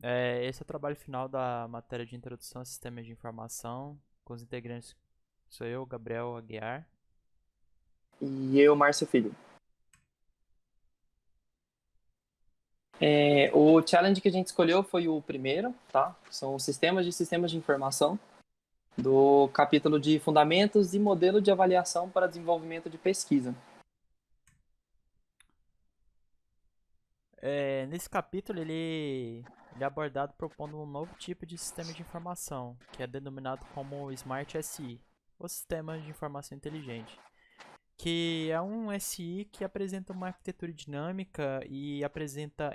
Esse é o trabalho final da matéria de Introdução a Sistemas de Informação, com os integrantes sou eu, Gabriel Aguiar. E eu, Márcio Filho. O challenge que a gente escolheu foi o primeiro, tá? São os sistemas de informação, do capítulo de Fundamentos e Modelo de Avaliação para Desenvolvimento de Pesquisa. Nesse capítulo ele é abordado propondo um novo tipo de sistema de informação, que é denominado como Smart SI, ou Sistema de Informação Inteligente, que é um SI que apresenta uma arquitetura dinâmica e apresenta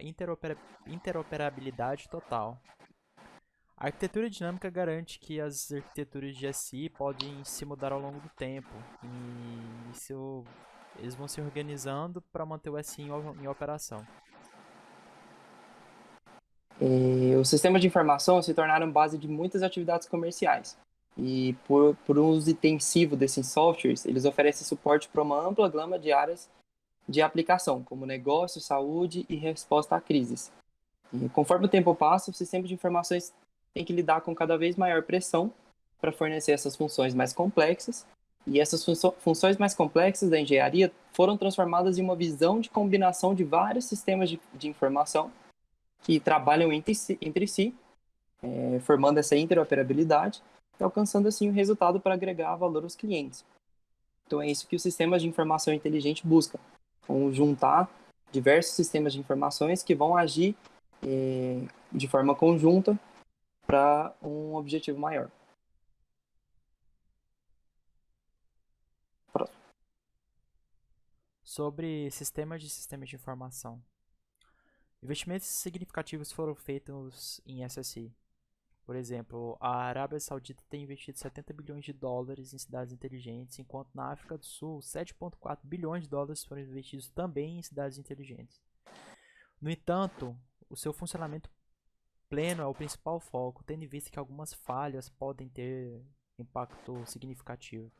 interoperabilidade total. A arquitetura dinâmica garante que as arquiteturas de SI podem se mudar ao longo do tempo e eles vão se organizando para manter o SI em operação. Os sistemas de informação se tornaram base de muitas atividades comerciais. E por um uso intensivo desses softwares, eles oferecem suporte para uma ampla gama de áreas de aplicação, como negócio, saúde e resposta a crises. E conforme o tempo passa, os sistemas de informações têm que lidar com cada vez maior pressão para fornecer essas funções mais complexas. E essas funções mais complexas da engenharia foram transformadas em uma visão de combinação de vários sistemas de informação que trabalham entre si formando essa interoperabilidade e alcançando assim o resultado para agregar valor aos clientes. Então é isso que os sistemas de informação inteligente buscam, juntar diversos sistemas de informações que vão agir de forma conjunta para um objetivo maior. Próximo. Sobre sistemas de informação. Investimentos significativos foram feitos em SSI. Por exemplo, a Arábia Saudita tem investido 70 bilhões de dólares em cidades inteligentes, enquanto na África do Sul, 7,4 bilhões de dólares foram investidos também em cidades inteligentes. No entanto, o seu funcionamento pleno é o principal foco, tendo em vista que algumas falhas podem ter impacto significativo.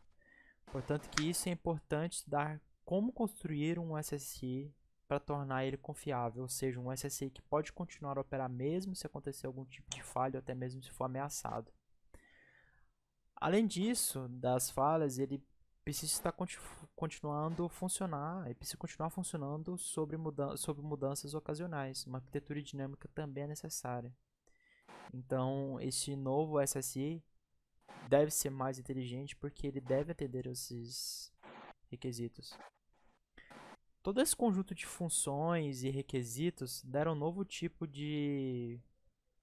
Portanto, que isso é importante estudar como construir um SSI para tornar ele confiável, ou seja, um SSI que pode continuar a operar mesmo se acontecer algum tipo de falha ou até mesmo se for ameaçado. Além disso, das falhas, ele precisa estar continuando a funcionar, ele precisa continuar funcionando sobre mudanças ocasionais. Uma arquitetura dinâmica também é necessária. Então, este novo SSI deve ser mais inteligente porque ele deve atender esses requisitos. Todo esse conjunto de funções e requisitos deram um novo tipo de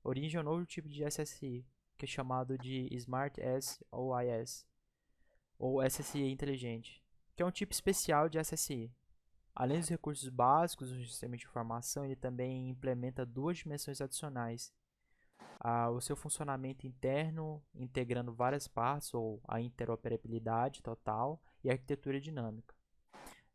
origem a um novo tipo de SSI, que é chamado de Smart S ou IS, ou SSI inteligente, que é um tipo especial de SSI. Além dos recursos básicos do sistema de informação, ele também implementa duas dimensões adicionais: o seu funcionamento interno, integrando várias partes, ou a interoperabilidade total, e a arquitetura dinâmica.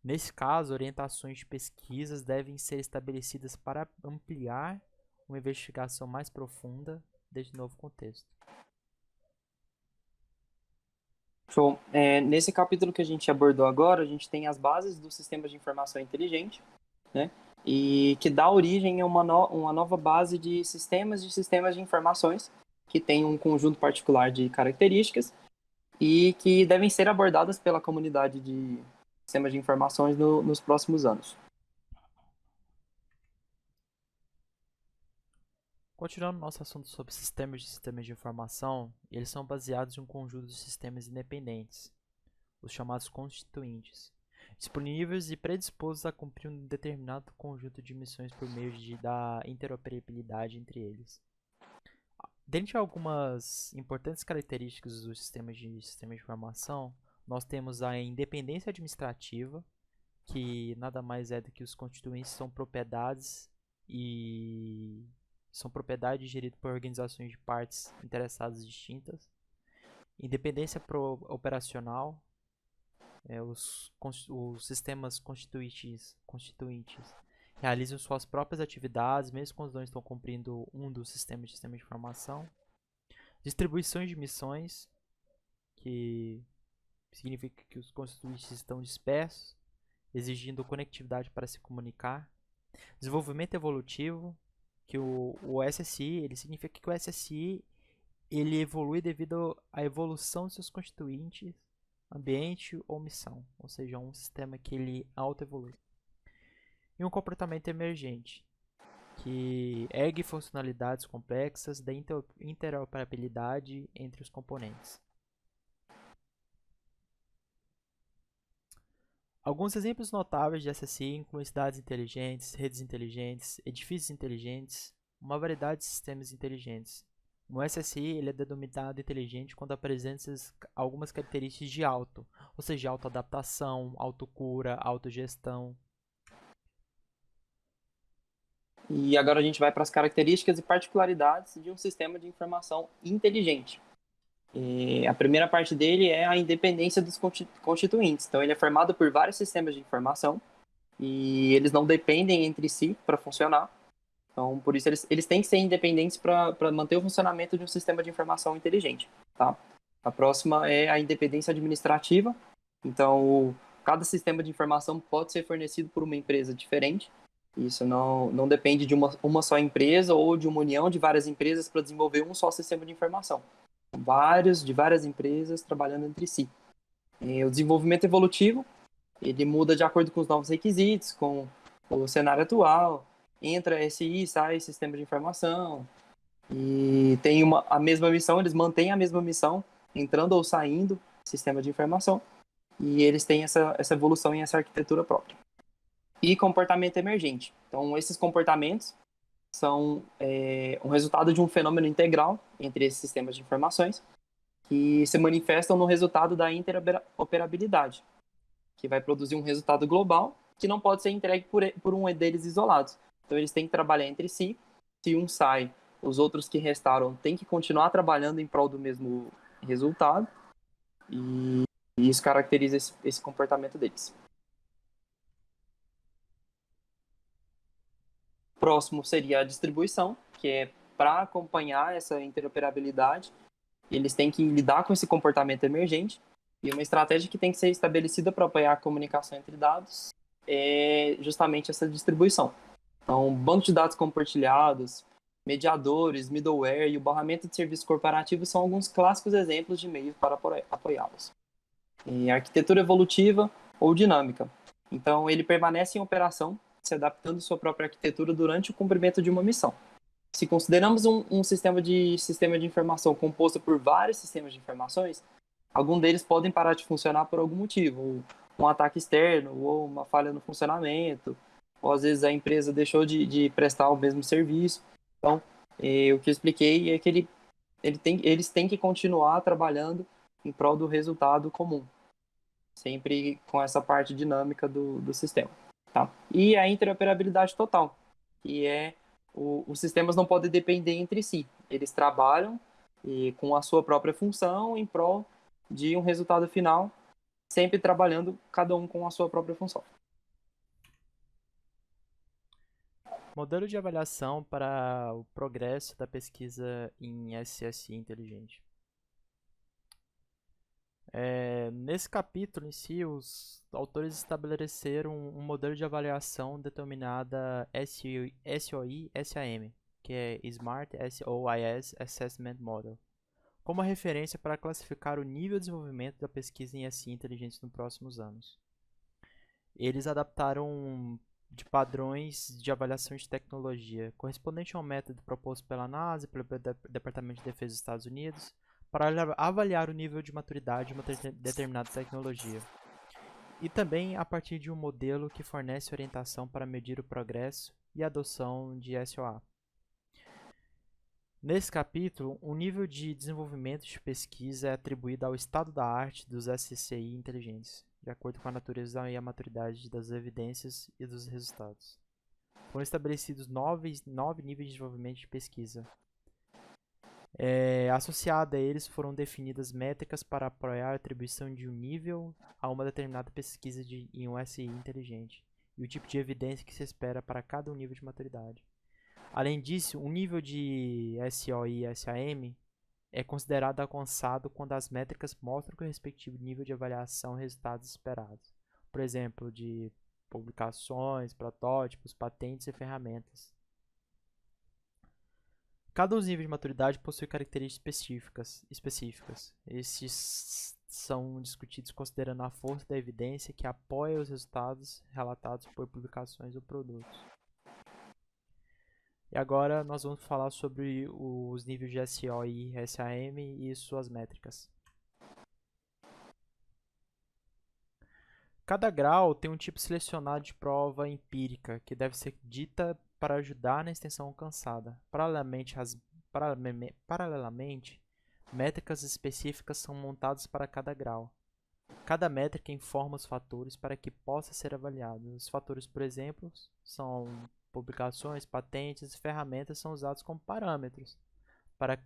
Nesse caso, orientações de pesquisas devem ser estabelecidas para ampliar uma investigação mais profunda deste novo contexto. Show. Nesse capítulo que a gente abordou agora, a gente tem as bases do sistema de informação inteligente, né? E que dá origem a uma nova base de sistemas de informações, que tem um conjunto particular de características e que devem ser abordadas pela comunidade de sistemas de informações nos próximos anos. Continuando nosso assunto sobre sistemas de informação, eles são baseados em um conjunto de sistemas independentes, os chamados constituintes, disponíveis e predispostos a cumprir um determinado conjunto de missões por meio da interoperabilidade entre eles. Dentre algumas importantes características dos sistemas de informação, nós temos a independência administrativa, que nada mais é do que os constituintes são propriedades geridas por organizações de partes interessadas distintas. Independência operacional, os sistemas constituintes realizam suas próprias atividades, mesmo quando não estão cumprindo um dos sistemas de informação. Distribuições de missões, que significa que os constituintes estão dispersos, exigindo conectividade para se comunicar. Desenvolvimento evolutivo, que o SSI, ele significa que o SSI ele evolui devido à evolução de seus constituintes, ambiente ou missão, ou seja, um sistema que ele auto-evolui. E um comportamento emergente, que ergue funcionalidades complexas da interoperabilidade entre os componentes. Alguns exemplos notáveis de SSI incluem cidades inteligentes, redes inteligentes, edifícios inteligentes, uma variedade de sistemas inteligentes. No SSI, ele é denominado inteligente quando apresenta algumas características de auto, ou seja, autoadaptação, autocura, autogestão. E agora a gente vai para as características e particularidades de um sistema de informação inteligente. E a primeira parte dele é a independência dos constituintes. Então, ele é formado por vários sistemas de informação e eles não dependem entre si para funcionar. Então, por isso, eles têm que ser independentes para manter o funcionamento de um sistema de informação inteligente. Tá? A próxima é a independência administrativa. Então, cada sistema de informação pode ser fornecido por uma empresa diferente. Isso não depende de uma só empresa ou de uma união de várias empresas para desenvolver um só sistema de informação. De várias empresas trabalhando entre si. O desenvolvimento evolutivo, ele muda de acordo com os novos requisitos, com o cenário atual, entra SI, sai sistema de informação, e tem a mesma missão, eles mantêm a mesma missão, entrando ou saindo sistema de informação, e eles têm essa evolução e essa arquitetura própria. E comportamento emergente. Então, esses comportamentos são um resultado de um fenômeno integral entre esses sistemas de informações que se manifestam no resultado da interoperabilidade, que vai produzir um resultado global que não pode ser entregue por um deles isolados. Então, eles têm que trabalhar entre si. Se um sai, os outros que restaram têm que continuar trabalhando em prol do mesmo resultado. E isso caracteriza esse comportamento deles. Próximo seria a distribuição, que é para acompanhar essa interoperabilidade, eles têm que lidar com esse comportamento emergente, e uma estratégia que tem que ser estabelecida para apoiar a comunicação entre dados é justamente essa distribuição. Então, banco de dados compartilhados, mediadores, middleware e o barramento de serviços corporativos são alguns clássicos exemplos de meios para apoiá-los. E arquitetura evolutiva ou dinâmica. Então, ele permanece em operação, se adaptando à sua própria arquitetura durante o cumprimento de uma missão. Se consideramos um sistema de informação composto por vários sistemas de informações, algum deles podem parar de funcionar por algum motivo, um ataque externo, ou uma falha no funcionamento, ou às vezes a empresa deixou de prestar o mesmo serviço. Então, o que eu expliquei é que eles têm que continuar trabalhando em prol do resultado comum, sempre com essa parte dinâmica do sistema. Tá? E a interoperabilidade total, que é os sistemas não podem depender entre si. Eles trabalham com a sua própria função em prol de um resultado final, sempre trabalhando cada um com a sua própria função. Modelo de avaliação para o progresso da pesquisa em SSI inteligente. Nesse capítulo em si, os autores estabeleceram um modelo de avaliação denominada SOI-SAM, que é Smart SOIS Assessment Model, como referência para classificar o nível de desenvolvimento da pesquisa em SI inteligente nos próximos anos. Eles adaptaram de padrões de avaliação de tecnologia, correspondente ao método proposto pela NASA e pelo Departamento de Defesa dos Estados Unidos, para avaliar o nível de maturidade de uma determinada tecnologia. E também a partir de um modelo que fornece orientação para medir o progresso e a adoção de SOA. Nesse capítulo, o nível de desenvolvimento de pesquisa é atribuído ao estado da arte dos SCI inteligentes, de acordo com a natureza e a maturidade das evidências e dos resultados. Foram estabelecidos 9 níveis de desenvolvimento de pesquisa. Associado a eles foram definidas métricas para apoiar a atribuição de um nível a uma determinada pesquisa em um SI inteligente e o tipo de evidência que se espera para cada nível de maturidade. Além disso, um nível de SOI e SAM é considerado alcançado quando as métricas mostram que o respectivo nível de avaliação resultados esperados, por exemplo, de publicações, protótipos, patentes e ferramentas. Cada um dos níveis de maturidade possui características específicas. Esses são discutidos considerando a força da evidência que apoia os resultados relatados por publicações ou produtos. E agora nós vamos falar sobre os níveis de SO e SAM e suas métricas. Cada grau tem um tipo selecionado de prova empírica, que deve ser dita para ajudar na extensão alcançada. Paralelamente, métricas específicas são montadas para cada grau. Cada métrica informa os fatores para que possa ser avaliado. Os fatores, por exemplo, são publicações, patentes e ferramentas são usados como parâmetros para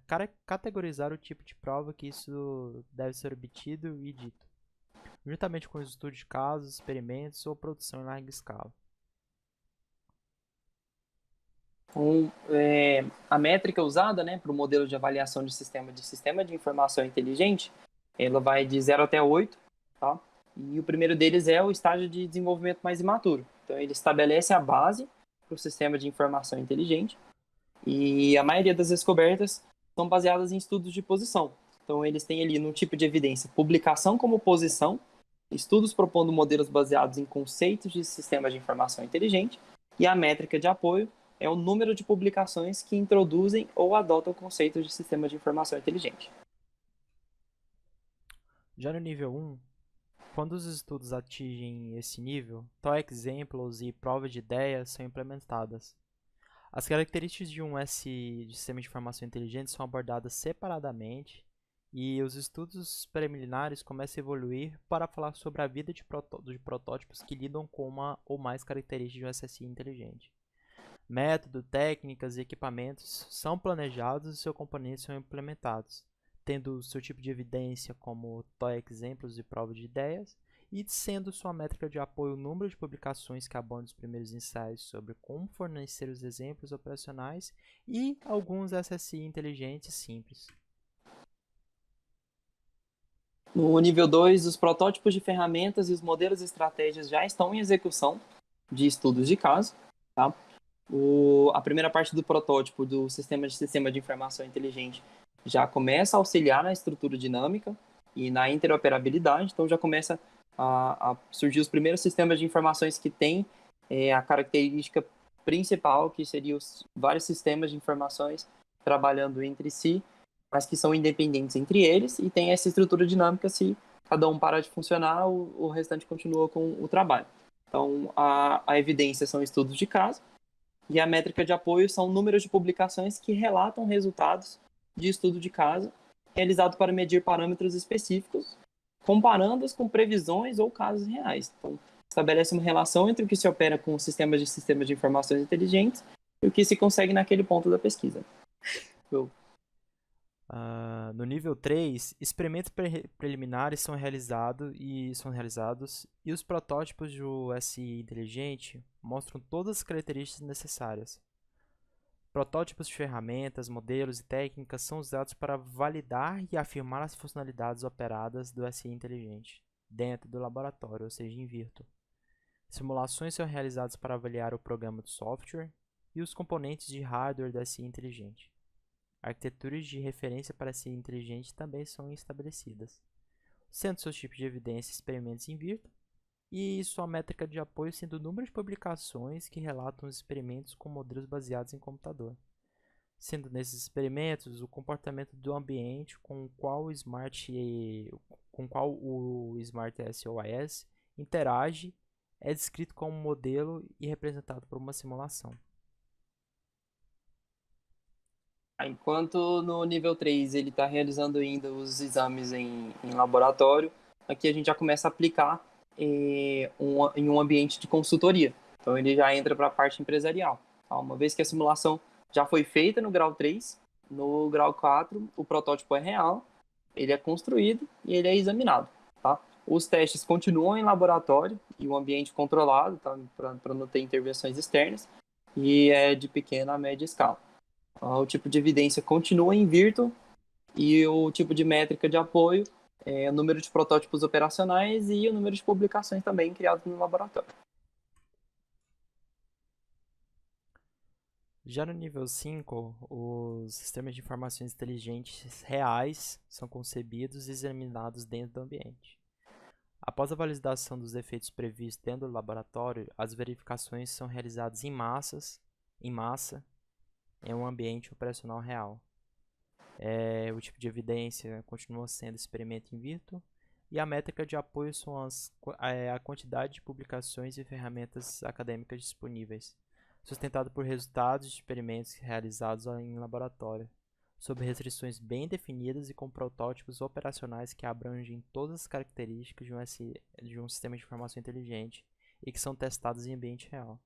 categorizar o tipo de prova que isso deve ser obtido e dito, juntamente com os estudos de casos, experimentos ou produção em larga escala. A métrica usada, né, para o modelo de avaliação de sistema de informação inteligente, ela vai de 0 até 8, tá? E o primeiro deles é o estágio de desenvolvimento mais imaturo. Então, ele estabelece a base para o sistema de informação inteligente e a maioria das descobertas são baseadas em estudos de posição. Então, eles têm ali no tipo de evidência publicação como posição, estudos propondo modelos baseados em conceitos de sistema de informação inteligente e a métrica de apoio é o número de publicações que introduzem ou adotam conceitos de sistema de informação inteligente. Já no nível 1, quando os estudos atingem esse nível, TOEIC exemplos e provas de ideias são implementadas. As características de um de sistema de informação inteligente são abordadas separadamente e os estudos preliminares começam a evoluir para falar sobre a vida de protótipos que lidam com uma ou mais características de um SSI inteligente. Método, técnicas e equipamentos são planejados e seus componentes são implementados, tendo seu tipo de evidência como TOEIC exemplos e prova de ideias, e sendo sua métrica de apoio o número de publicações que abordam os primeiros ensaios sobre como fornecer os exemplos operacionais e alguns SSI inteligentes simples. No nível 2, os protótipos de ferramentas e os modelos e estratégias já estão em execução de estudos de caso. Tá? A primeira parte do protótipo do sistema de informação inteligente já começa a auxiliar na estrutura dinâmica e na interoperabilidade, então já começa a surgir os primeiros sistemas de informações que têm a característica principal, que seriam os vários sistemas de informações trabalhando entre si, mas que são independentes entre eles e tem essa estrutura dinâmica. Se cada um parar de funcionar, o restante continua com o trabalho. Então, a evidência são estudos de caso e a métrica de apoio são números de publicações que relatam resultados de estudo de caso realizado para medir parâmetros específicos, comparando-os com previsões ou casos reais. Então, estabelece uma relação entre o que se opera com sistemas de informações inteligentes e o que se consegue naquele ponto da pesquisa. No nível 3, experimentos preliminares são realizados e os protótipos do SI inteligente mostram todas as características necessárias. Protótipos de ferramentas, modelos e técnicas são usados para validar e afirmar as funcionalidades operadas do SI inteligente dentro do laboratório, ou seja, em virtual. Simulações são realizadas para avaliar o programa de software e os componentes de hardware do SI inteligente. Arquiteturas de referência para SI inteligente também são estabelecidas, sendo seus tipos de evidência experimentos in vitro e sua métrica de apoio sendo o número de publicações que relatam os experimentos com modelos baseados em computador, sendo nesses experimentos o comportamento do ambiente com o qual o Smart SOAS interage é descrito como um modelo e representado por uma simulação. Enquanto no nível 3 ele está realizando ainda os exames em laboratório, aqui a gente já começa a aplicar em um ambiente de consultoria. Então ele já entra para a parte empresarial. Uma vez que a simulação já foi feita no grau 3, no grau 4 o protótipo é real, ele é construído e ele é examinado. Tá? Os testes continuam em laboratório e o ambiente controlado, tá? Para não ter intervenções externas, e é de pequena a média escala. O tipo de evidência continua em virtual e o tipo de métrica de apoio é o número de protótipos operacionais e o número de publicações também criados no laboratório. Já no nível 5, os sistemas de informações inteligentes reais são concebidos e examinados dentro do ambiente. Após a validação dos efeitos previstos dentro do laboratório, as verificações são realizadas em massa, em um ambiente operacional real. O tipo de evidência continua sendo experimento in vitro, e a métrica de apoio são a quantidade de publicações e ferramentas acadêmicas disponíveis, sustentado por resultados de experimentos realizados em laboratório, sob restrições bem definidas e com protótipos operacionais que abrangem todas as características de um sistema de informação inteligente e que são testados em ambiente real.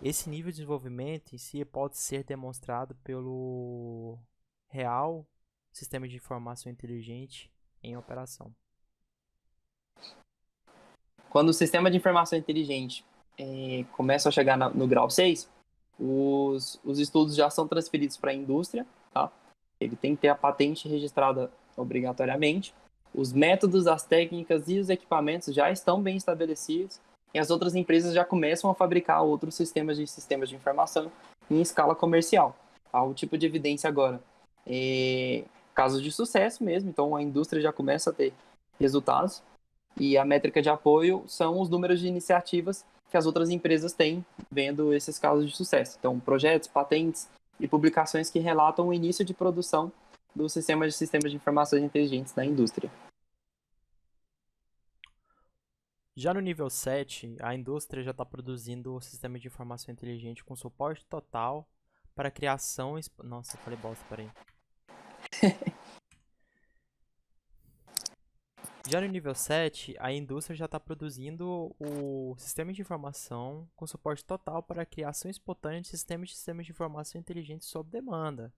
Esse nível de desenvolvimento em si pode ser demonstrado pelo real sistema de informação inteligente em operação. Quando o sistema de informação inteligente começa a chegar no grau 6, os estudos já são transferidos para a indústria, tá? Ele tem que ter a patente registrada obrigatoriamente. Os métodos, as técnicas e os equipamentos já estão bem estabelecidos e as outras empresas já começam a fabricar outros sistemas de informação em escala comercial. O tipo de evidência agora é casos de sucesso mesmo, então a indústria já começa a ter resultados. E a métrica de apoio são os números de iniciativas que as outras empresas têm vendo esses casos de sucesso. Então, projetos, patentes e publicações que relatam o início de produção dos sistemas de informações inteligentes na indústria. Já no nível 7, a indústria já está produzindo o sistema de informação inteligente com suporte total para a criação... Nossa, eu falei bosta, peraí. Já no nível 7, a indústria já está produzindo o sistema de informação com suporte total para a criação espontânea de sistemas de informação inteligentes sob demanda.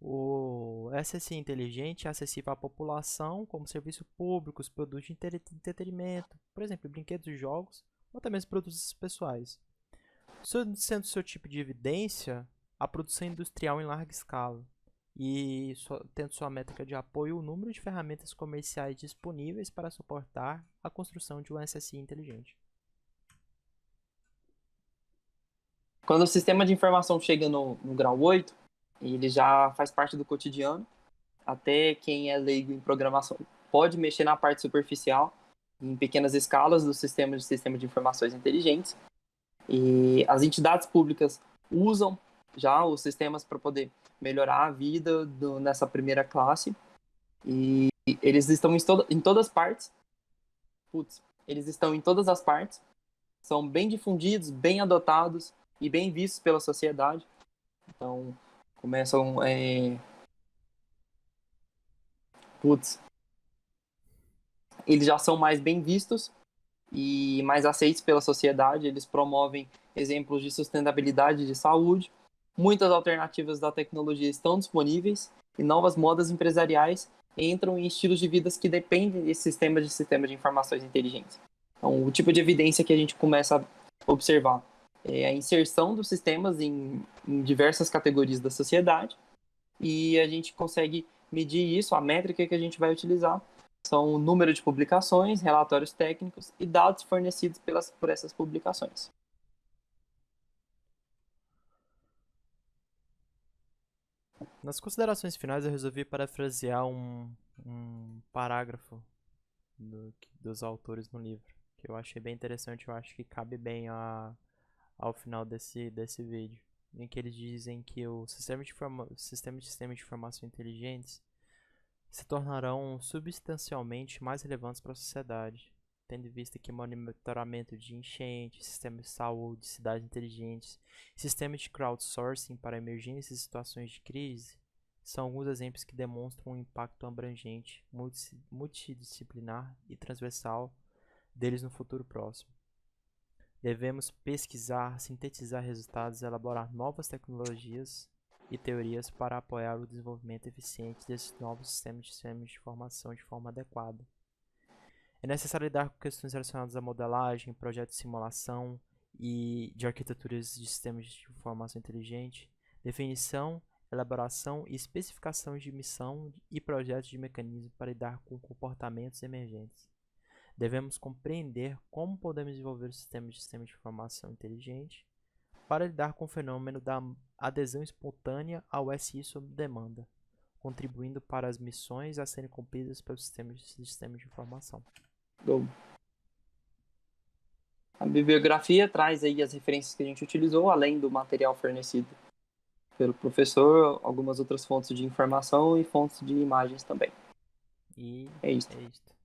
O SSI inteligente é acessível à população como serviço público, produtos de entretenimento, por exemplo, brinquedos e jogos, ou até mesmo produtos pessoais. Sendo seu tipo de evidência, a produção industrial em larga escala e tendo sua métrica de apoio o número de ferramentas comerciais disponíveis para suportar a construção de um SSI inteligente. Quando o sistema de informação chega no grau 8, ele já faz parte do cotidiano. Até quem é leigo em programação pode mexer na parte superficial, em pequenas escalas do sistema de informações inteligentes. E as entidades públicas usam já os sistemas para poder melhorar a vida nessa primeira classe. E eles estão em todas as partes. Eles estão em todas as partes. São bem difundidos, bem adotados e bem vistos pela sociedade. Então, começam... eles já são mais bem vistos e mais aceitos pela sociedade. Eles promovem exemplos de sustentabilidade de saúde. Muitas alternativas da tecnologia estão disponíveis e novas modas empresariais entram em estilos de vida que dependem desse sistema de informações inteligentes. Então, o tipo de evidência que a gente começa a observar é a inserção dos sistemas em diversas categorias da sociedade e a gente consegue medir isso, a métrica que a gente vai utilizar são o número de publicações, relatórios técnicos e dados fornecidos por essas publicações. Nas considerações finais, eu resolvi parafrasear um parágrafo dos autores no livro, que eu achei bem interessante, eu acho que cabe bem ao final desse vídeo, em que eles dizem que o sistema de informação inteligentes se tornarão substancialmente mais relevantes para a sociedade, tendo em vista que monitoramento de enchentes, sistemas de saúde, cidades inteligentes, sistemas de crowdsourcing para emergências e situações de crise são alguns exemplos que demonstram um impacto abrangente, multidisciplinar e transversal deles no futuro próximo. Devemos pesquisar, sintetizar resultados e elaborar novas tecnologias e teorias para apoiar o desenvolvimento eficiente desses novos sistemas de informação de forma adequada. É necessário lidar com questões relacionadas à modelagem, projetos de simulação e de arquiteturas de sistemas de informação inteligente, definição, elaboração e especificação de missão e projetos de mecanismos para lidar com comportamentos emergentes. Devemos compreender como podemos desenvolver sistemas de informação inteligente para lidar com o fenômeno da adesão espontânea ao SI sob demanda, contribuindo para as missões a serem cumpridas pelos sistemas de informação. A bibliografia traz aí as referências que a gente utilizou, além do material fornecido pelo professor, algumas outras fontes de informação e fontes de imagens também. E É isso. é isto.